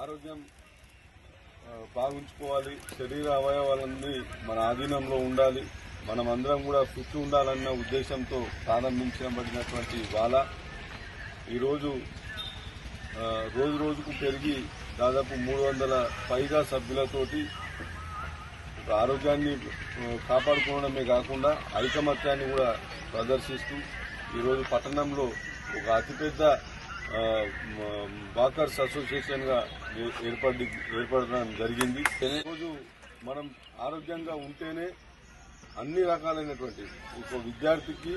ఆరోగ్యం బాగుంచుకోవాలి, శరీర అవయవాలన్నీ మన ఆధీనంలో ఉండాలి, మనమందరం కూడా ఫిట్ ఉండాలన్న ఉద్దేశంతో ప్రారంభించబడినటువంటి వాల ఈరోజు రోజు రోజుకు పెరిగి దాదాపు 300 పైగా సభ్యులతోటి ఆరోగ్యాన్ని కాపాడుకోవడమే కాకుండా ఐకమత్యాన్ని కూడా ప్రదర్శిస్తూ ఈరోజు పట్టణంలో ఒక అతిపెద్ద వాకర్స్ అసోసియేషన్ గా ఏర్పడడం జరిగింది. రోజు మనం ఆరోగ్యంగా ఉంటేనే అన్ని రకాలైనటువంటి ఒక విద్యార్థికి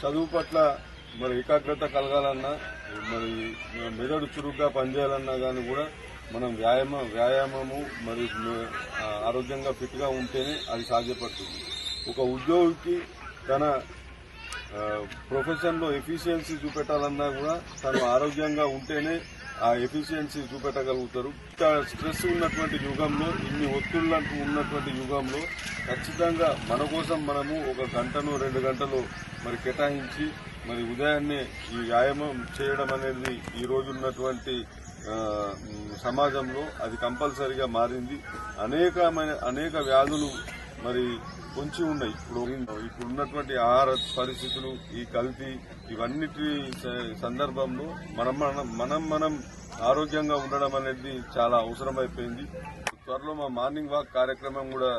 చదువు పట్ల మరి ఏకాగ్రత కలగాలన్నా, మరి మెదడు చురుగ్గా పనిచేయాలన్నా కానీ కూడా మనం వ్యాయామము మరి ఆరోగ్యంగా ఫిట్ గా ఉంటేనే అది సాధ్యపడుతుంది. ఒక ఉద్యోగికి తన ప్రొఫెషన్ లో ఎఫిషియన్సీ చూపెట్టాలన్నా కూడా తను ఆరోగ్యంగా ఉంటేనే ఆ ఎఫిషియన్సీ చూపెట్టగలుగుతారు. స్ట్రెస్ ఉన్నటువంటి యుగంలో, ఇన్ని ఒత్తిళ్లకు ఉన్నటువంటి యుగంలో ఖచ్చితంగా మన కోసం మనము 1 గంటను 2 గంటలు మరి కేటాయించి మరి ఉదయాన్నే ఈ వ్యాయామం చేయడం అనేది ఈ రోజు ఉన్నటువంటి సమాజంలో అది కంపల్సరీగా మారింది. అనేక వ్యాధులు మరి పొంచి ఉన్నాయి. ఇప్పుడు ఉన్నటువంటి ఆహార పరిస్థితులు, ఈ కల్తీ, ఇవన్నిటి సందర్భంలో మనం ఆరోగ్యంగా ఉండడం అనేది చాలా అవసరమైపోయింది. త్వరలో మా మార్నింగ్ వాక్ కార్యక్రమం కూడా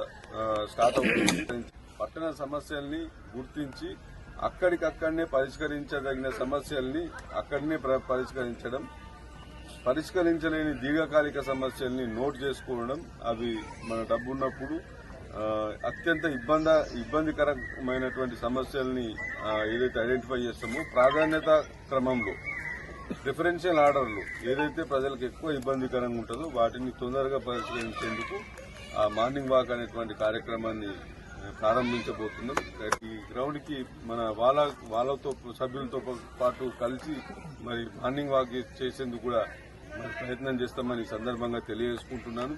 స్టార్ట్ అవుతుంది. పట్టణ సమస్యల్ని గుర్తించి అక్కడికక్కడనే పరిష్కరించదగిన సమస్యల్ని అక్కడనే పరిష్కరించడం, పరిష్కరించలేని దీర్ఘకాలిక సమస్యల్ని నోట్ చేసుకోవడం, అవి మన డబ్బున్నప్పుడు అత్యంత ఇబ్బందికరమైనటువంటి సమస్యల్ని ఏదైతే ఐడెంటిఫై చేస్తామో ప్రాధాన్యత క్రమంలో డిఫరెన్షియల్ ఆర్డర్లు ఏదైతే ప్రజలకు ఎక్కువ ఇబ్బందికరంగా ఉంటుందో వాటిని తొందరగా పరిష్కరించేందుకు ఆ మార్నింగ్ వాక్ అనేటువంటి కార్యక్రమాన్ని ప్రారంభించబోతున్నాం. ఈ గ్రౌండ్ కి మన వాళ్ళతో సభ్యులతో పాటు కలిసి మరి మార్నింగ్ వాక్ చేసేందుకు కూడా ప్రయత్నం చేస్తామని సందర్భంగా తెలియజేసుకుంటున్నాను.